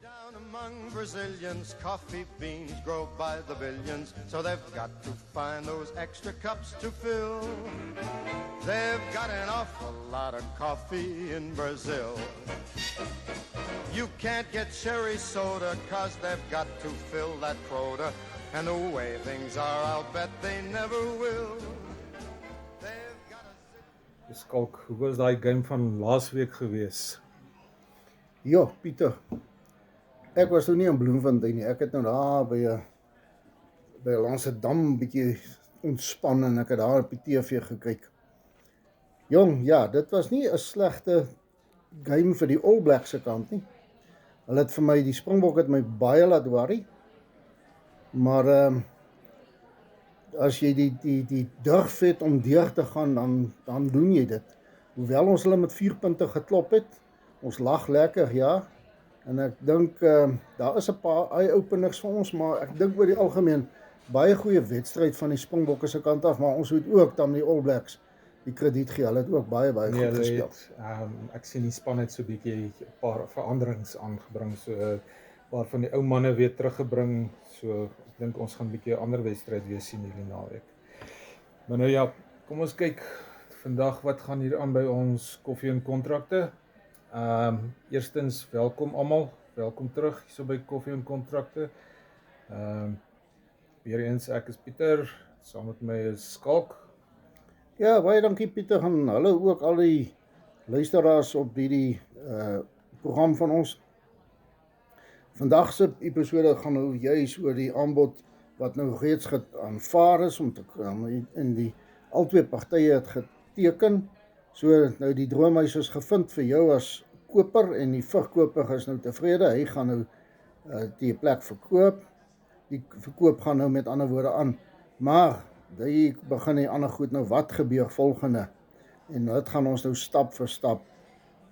Down among Brazilians, coffee beans grow by the billions, so they've got to find those extra cups to fill. They've got an awful lot of coffee in Brazil. You can't get cherry soda, 'cause they've got to fill that quota. And the way things are, I'll bet they never will. They've got a... Skalk, hoe was daai game van laasweek gewees? Ja, Pieter. Ek was nou nie in Bloemfontein nie. Ek het nou daar by Lansdam bietjie ontspan en ek het daar op die TV gekyk. Jong, ja, dit was nie 'n slegte game vir die All Blacks se kant nie. Hulle het vir my, die Springbok het my baie laat worry. Maar as jy die durf het om deur te gaan, dan doen jy dit. Hoewel ons hulle met 4 punte geklop het, ons lag lekker, ja. En ek dink daar is 'n paar eye-openers vir ons, maar ek dink oor die algemeen baie goeie wedstryd van die Springbokke se kant af, maar ons moet ook dan die All Blacks die krediet gee. Hulle het ook baie goed gespeel. Ek sien die span het so 'n bietjie 'n paar veranderings aangebring, so 'n paar van die ou manne weer teruggebring. So ek dink ons gaan 'n bietjie 'n ander wedstryd weer sien hierdie naweek. Maar nou ja, kom ons kyk vandag wat gaan hier aan by ons koffie en kontrakte. Eerstens welkom almal, welkom terug hierso by Koffie en Kontrakte. Weer eens, ek is Pieter, saam met my is Skalk. Ja, baie dankie Pieter, en hallo ook al die luisteraars op hierdie program van ons. Vandag se episode gaan nou juis oor die aanbod wat nou reeds aanvaar is om te in die albei partye het geteken. So nou die droomhuis is gevind vir jou as koper en die verkoper is nou tevrede. Hy gaan nou die plek verkoop. Die verkoop gaan nou met ander woorde aan. Maar die begin die ander goed nou, wat gebeur volgende? En dit gaan ons nou stap vir stap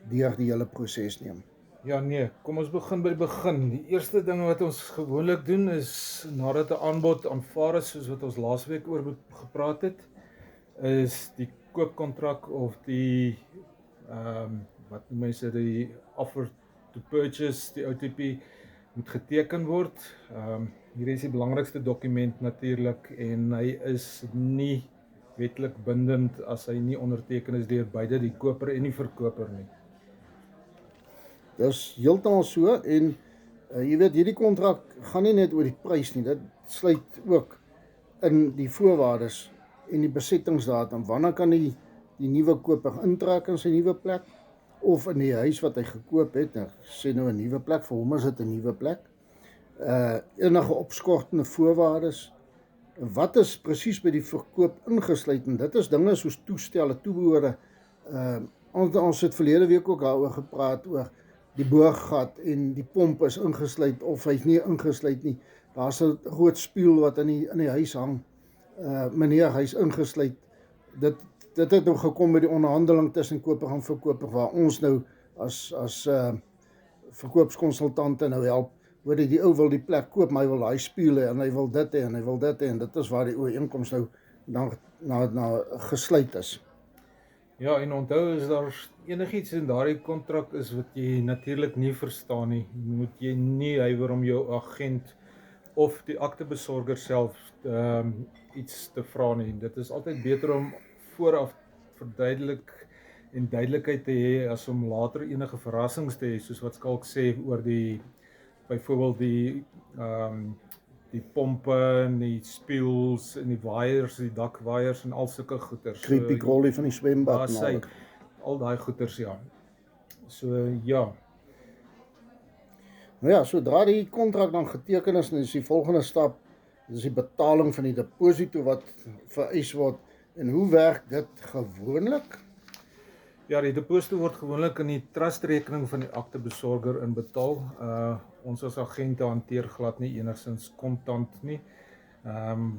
deur die hele proses neem. Ja nee, kom ons begin by die begin. Die eerste ding wat ons gewoonlik doen is, nadat 'n aanbod aanvaar is, soos wat ons laasweek oor gepraat het, is die koopkontrak of die wat noem mense, die offer to purchase, die OTP, moet geteken word. Hier is die belangrikste dokument natuurlik, en hy is nie wetlik bindend as hy nie onderteken is deur beide die koper en die verkoper nie. Dis heeltemal so, en jy weet, hierdie kontrak gaan nie net oor die prys nie, dit sluit ook in die voorwaardes en die besettingsdatum. Wanneer kan die nuwe koper intrek in sy nuwe plek, of in die huis wat hy gekoop het, sê nou 'n nuwe plek, vir hom is dit 'n nuwe plek. Enige opskortende voorwaardes, wat is presies by die verkoop ingesluit, en dit is dinge soos toestelle, toebehore. Ons het verlede week ook daaroor gepraat, oor die boorgat en die pomp is ingesluit, of hy's nie ingesluit nie. Daar's 'n groot spieël wat in die huis hang. Meneer, hy's ingesluit. Dit het nou gekom by die onderhandeling tussen koper en verkoper, waar ons nou as verkoopskonsultante nou help. Hoor die ou wil die plek koop, maar hy wil daai spieël hê, en hy wil dit hê, en hy wil dit hê, en dit is waar die ooreenkoms nou na gesluit is. Ja, en onthou, is daar enigiets in daardie kontrak is wat jy natuurlik nie verstaan nie, moet jy nie huiwer om jou agent of die aktebesorger self iets te vra nie. Dit is altyd beter om vooraf verduidelik en duidelikheid te hê, as om later enige verrassings te hê, soos wat Skalk sê oor byvoorbeeld die pompe en die spieëls en die waaiers, die dakwaaiers en al sulke goeders. Creepy crawly van die swembad en al daai goeders, ja. So ja. Nou ja, sodra die kontrak dan geteken is, is die volgende stap, dis die betaling van die deposito wat vereis word. En hoe werk dit gewoonlik? Ja, die deposito word gewoonlik in die trustrekening van die aktebesorger inbetaal. Ons as agente hanteer glad nie enigstens kontant nie,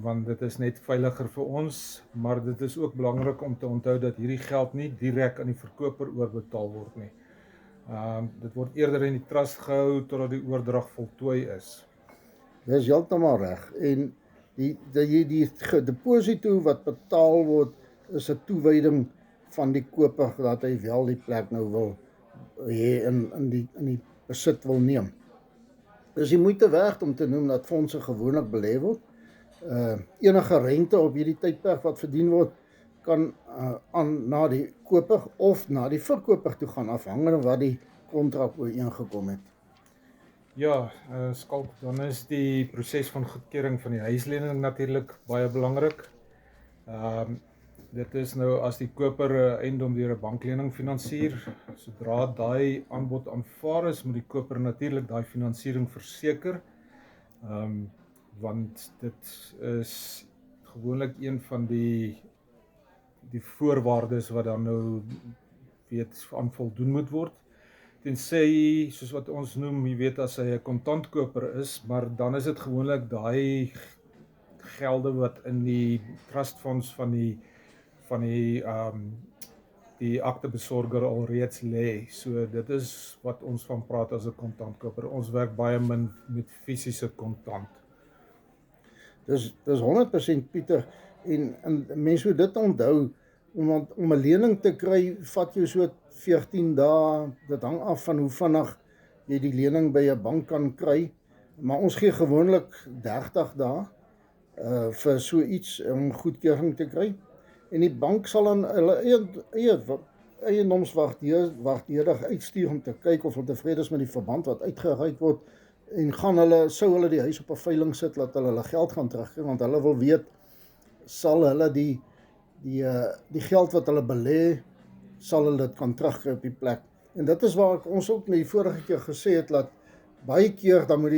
want dit is net veiliger vir ons, maar dit is ook belangrik om te onthou dat hierdie geld nie direk aan die verkoper oorbetaal word nie. Dit word eerder in die trust gehou totdat die oordrag voltooi is. Dis heeltemal reg. En die deposito wat betaal word, is 'n toewyding van die koper dat hy wel die plek nou wil hê in die besit wil neem. Dis die moeite werd om te noem dat fondse gewoonlik belê word. Enige rente op hierdie tydperk wat verdien word, kan na die koper of na die verkoper toe gaan, afhangende wat die kontrak ooreengekom het. Ja, Skalk, dan is die proses van goedkeuring van die huislening natuurlik baie belangrik. Dit is nou as die koper 'n eiendom deur 'n banklening finansier, sodra daai aanbod aanvaar is, moet die koper natuurlik daai finansiering verseker. Want dit is gewoonlik een van die voorwaardes wat dan nou aan voldoen moet word. Tensy, soos wat ons noem, jy weet, as hy 'n kontantkoper is, maar dan is dit gewoonlik daai gelde wat in die trustfonds van die aktebesorger alreeds lê. So dit is wat ons van praat as 'n kontantkoper. Ons werk baie min met fisiese kontant. Dis 100% Pieter, en mense moet dit onthou, om 'n lening te kry vat jou so 14 dae, dit hang af van hoe vinnig jy die lening by 'n bank kan kry, maar ons gee gewoonlik 30 dae vir so iets om goedkeuring te kry, en die bank sal dan hulle eiendomswaardeur uitstuur om te kyk of hulle tevrede is met die verband wat uitgereik word, en sou hulle die huis op 'n veiling sit, dat hulle geld gaan terugkry, want hulle wil weet, sal hulle die geld wat hulle belê, sal hulle dit kan terugkry op die plek. En dit is waar ons ook die vorige keer gesê het, dat baie keer dan moet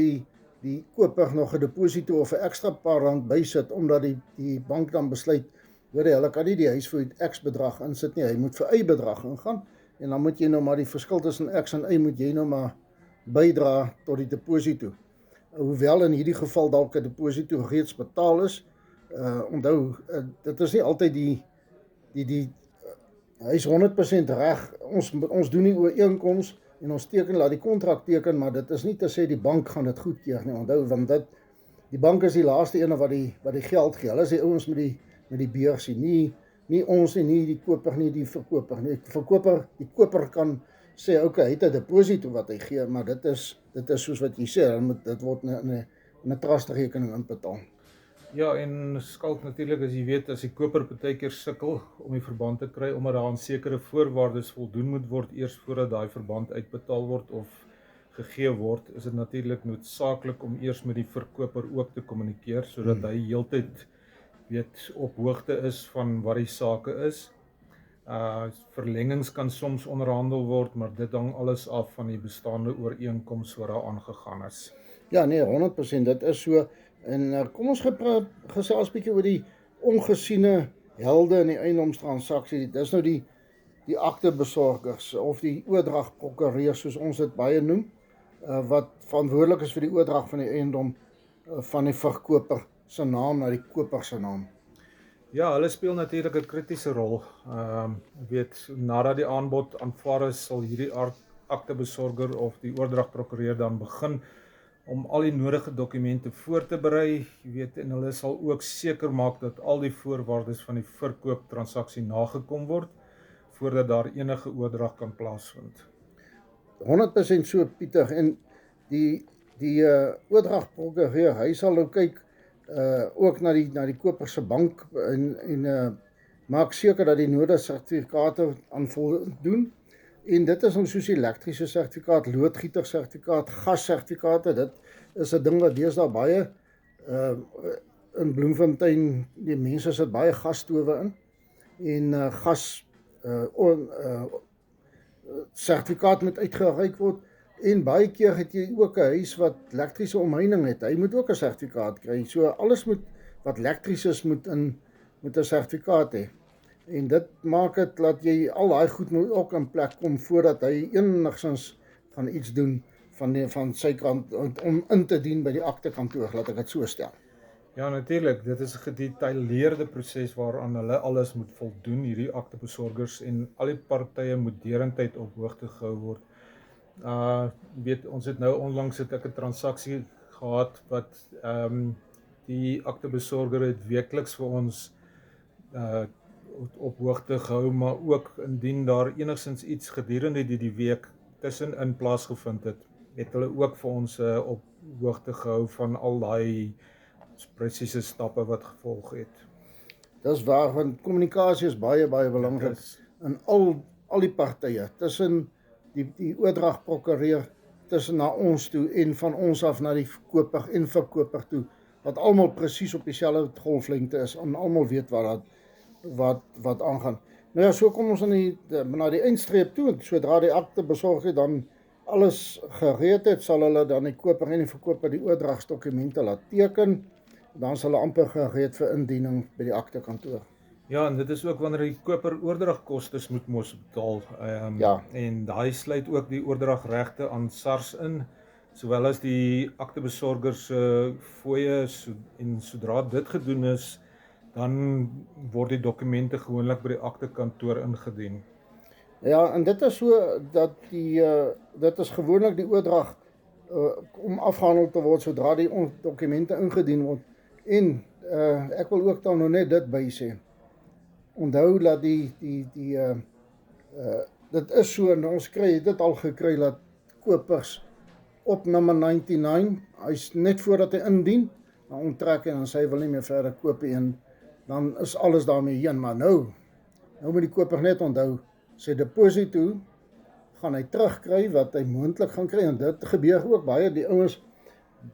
die koper nog 'n deposito of 'n ekstra paar rand bysit, omdat die bank dan besluit, hulle kan nie die huis vir X bedrag insit nie, hy moet vir Y bedrag ingaan, en dan moet jy nou maar die verskil tussen X en Y moet jy nou maar bydra tot die deposito. Hoewel in hierdie geval dalk 'n deposito reeds betaal is, onthou, dit is nie altyd hy is 100% reg, ons doen nie ooreenkoms, en ons laat die kontrak teken, maar dit is nie te sê die bank gaan dit goedkeur nie, onthou, want die bank is die laaste ene wat die geld gee, hulle is die ouens met die beursie, nie ons nie die koper nie, die verkoper nie. Die koper kan sê, okay, hy het 'n deposito wat hy gee, maar dit is soos wat jy sê, dit word in 'n trustrekening inbetaal. Ja, en Skalk, natuurlik, as jy weet, as die koper partykeer sukkel om die verband te kry, omdat daar aan sekere voorwaardes voldoen moet word eers voordat daai verband uitbetaal word of gegee word, is dit natuurlik noodsaaklik om eers met die verkoper ook te kommunikeer, sodat hy heeltyd op hoogte is van wat die sake is. Verlengings kan soms onderhandel word, maar dit hang alles af van die bestaande ooreenkoms wat daar aangegaan is. Ja, nee, 100%, dit is so. En kom ons gesels 'n bietjie oor die ongesiene helde in die eiendomstransaksie. Dis nou die aktebesorgers of die oordragprokureurs, soos ons dit baie noem, wat verantwoordelik is vir die oordrag van die eiendom van die verkoper se naam na die koper se naam. Ja, hulle speel natuurlik 'n kritiese rol. Nadat die aanbod aanvaar is, sal hierdie aktebesorger of die oordragprokureur dan begin om al die nodige dokumente voor te berei, en hulle sal ook seker maak dat al die voorwaardes van die verkooptransaksie nagekom word, voordat daar enige oordrag kan plaasvind. 100% so, Pieter, en die oordragprokureur, hy sal nou kyk ook na die koper se bank en maak seker dat die nodige sertifikate aan voldoen. En dit is soos die elektriese sertifikaat, loodgieter sertifikaat, gassertifikate. Dit is 'n ding wat deesdae baie in Bloemfontein, die mense sit baie gasstowe in, en sertifikaat moet uitgereik word. En baie keer het jy ook 'n huis wat elektriese omheining het. Hy moet ook 'n sertifikaat kry. So alles wat elektries is moet 'n sertifikaat hê. En dit maak dit dat jy al daai goed moet ook in plek kom voordat hy enigstens gaan iets doen van sy kant om in te dien by die aktekantoor, laat ek dit so stel. Ja, natuurlik, dit is 'n gedetailleerde proses waaraan hulle alles moet voldoen, hierdie aktebesorgers, en al die partye moet deurentyd op hoogte gehou word. Ons het nou onlangs 'n transaksie gehad wat die aktebesorger het weekliks vir ons op hoogte gehou, maar ook indien daar enigstens iets gedurende die week tussenin plaasgevind het hulle ook vir ons hoogte gehou van al daai presiese stappe wat gevolg het. Dis waar, want kommunikasie is baie belangrik in al die partye, tussen die oordragprokureur, tussen na ons toe en van ons af na die koper en verkoper toe, wat almal presies op dieselfde golflengte is en almal weet wat aangaan. Nou ja, so kom ons na die eindstreep toe, en sodra die akte besorg het, dan alles gereed het, sal hulle dan die koper en die verkoper die oordragsdokumente laat teken, dan sal hulle amper gereed vir indiening by die aktekantoor. Ja, en dit is ook wanneer die koper oordragkostes moet mos betaal. Ja. En daai sluit ook die oordragregte aan SARS in, sowel as die aktebesorger se fooie, en sodra dit gedoen is, dan word die dokumente gewoonlik by die aktekantoor ingedien. Ja, en dit is so dat dit is gewoonlik die oordrag om afgehandel te word sodra die dokumente ingedien word. En ek wil ook dan nou net dit by sê. Onthou dat dit is so, en ons het dit al gekry, dat kopers op nummer 99, hy's net voordat hy indien, dan onttrek en dan sê hy wil nie meer verder koop en dan is alles daarmee heen. Maar nou moet die koper net onthou, sy deposito gaan hy terugkry wat hy moontlik gaan kry, en dit gebeur ook baie. Die ouens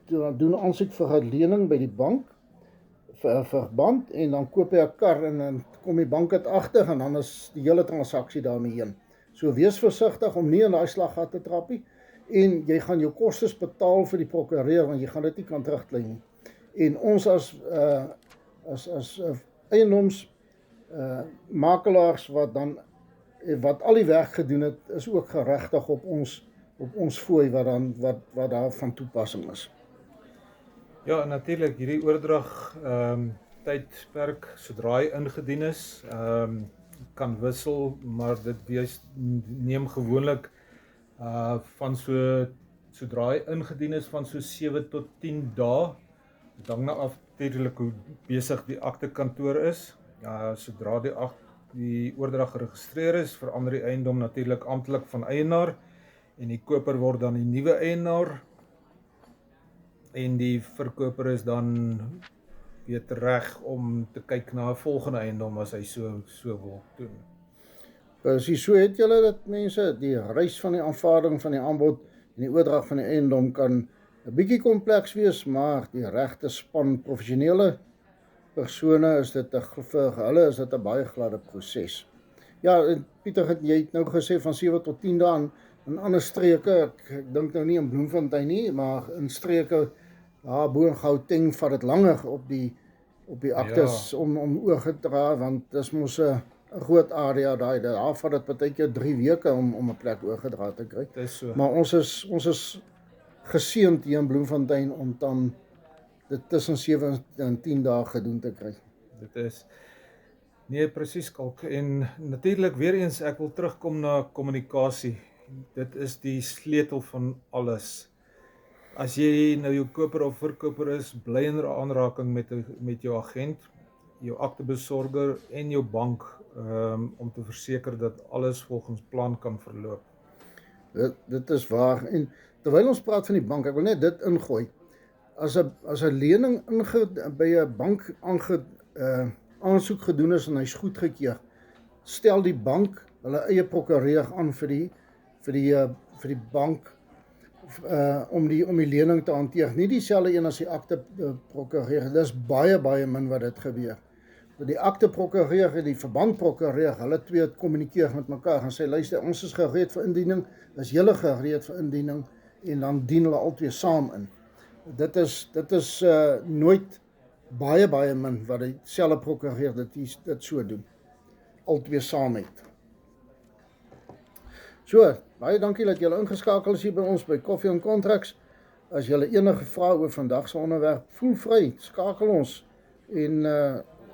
doen aansoek vir 'n lening by die bank, vir verband, en dan koop hy 'n kar en dan kom die bank dit agter en dan is die hele transaksie daarmee heen. So wees versigtig om nie in daai slaggat te trap nie, en jy gaan jou kostes betaal vir die prokureur, want jy gaan dit nie kan terugkry nie. En ons as eiendoms makelaars wat al die werk gedoen het, is ook geregtig op ons fooi wat daar van toepassing is. Ja, natuurlik, hierdie oordrag tydperk, sodra hy ingedien is, kan wissel, maar dit neem gewoonlik van sodra hy ingedien is, van so 7 tot 10 dae. Dit hang nou af natuurlik hoe besig die aktekantoor is. Sodra die oordrag geregistreer is, verander die eiendom natuurlik amptelik van eienaar, en die koper word dan die nuwe eienaar, en die verkoper is dan weer reg om te kyk na 'n volgende eiendom as hy so wil doen. Presies, so het julle dit, mense, die reis van die aanvaarding van die aanbod en die oordrag van die eiendom kan 'n bietjie kompleks wees, maar die regte span professionele persone is dit vir hulle is dit 'n baie gladde proses. Ja, en Pieter, jy het nou gesê van 7 tot 10 dae in ander streke, ek dink nou nie in Bloemfontein nie, maar in streke bo in Gauteng vat dit langer op die aktes om oorgedra, want dis mos 'n groot area daar vat dit partykeer 3 weke om 'n plek oorgedra te kry. Dis so. Maar ons is geseënd hier in Bloemfontein om dan dit tussen 7 en 10 dae gedoen te kry. Dit is nee, presies, Kalk. En natuurlik weer eens, ek wil terugkom na kommunikasie. Dit is die sleutel van alles. As jy nou jou koper of verkoper is, bly in aanraking met jou agent, jou aktebesorger en jou bank om te verseker dat alles volgens plan kan verloop. Dit is waar. En terwyl ons praat van die bank, ek wil net dit ingooi. As 'n lening by 'n bank aansoek gedoen is en hy's goedgekeur, stel die bank hulle eie prokureur aan vir die bank om die lening te hanteer. Nie dieselfde een as die akteprokureur. Dis baie min wat dit gebeur. Die akteprokureur en die verbandprokureur, hulle twee kommunikeer met mekaar en sê, luister, ons is gereed vir indiening, is julle gereed vir indiening, en dan dien hulle albei saam in. Dit is nooit baie min wat dieselfde prokureur dit so doen. Albei saam het. So, baie dankie dat julle ingeskakel is hier by ons by Koffie en Contracts. As julle enige vrae oor vandag se onderwerp, voel vry, skakel ons en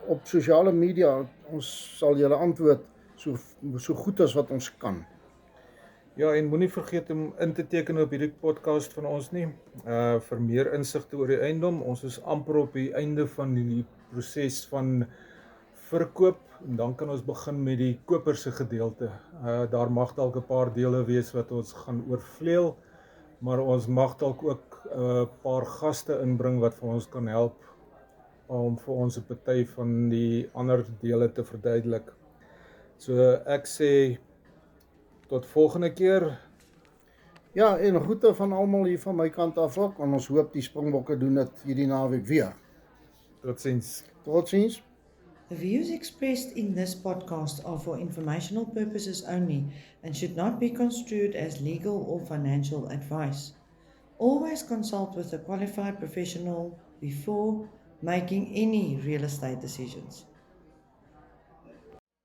op sosiale media, ons sal julle antwoord so goed as wat ons kan. Ja, en moenie vergeet om in te teken op hierdie podcast van ons nie, vir meer insigte oor die eiendom. Ons is amper op die einde van die proses van verkoop, en dan kan ons begin met die koper se gedeelte. Daar mag dalk 'n paar dele wees wat ons gaan oorvleuel, maar ons mag dalk ook 'n paar gaste inbring wat vir ons kan help om vir ons 'n party van die ander dele te verduidelik. So ek sê tot volgende keer. Ja, en groete van almal hier van my kant af ook, en ons hoop die Springbokke doen dit hierdie naweek weer. Totsiens. Totsiens. The views expressed in this podcast are for informational purposes only and should not be construed as legal or financial advice. Always consult with a qualified professional before making any real estate decisions.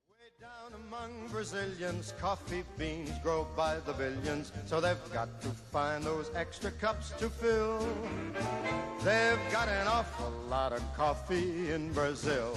Way down among Brazilians, coffee beans grow by the billions, so they've got to find those extra cups to fill. They've got an awful lot of coffee in Brazil.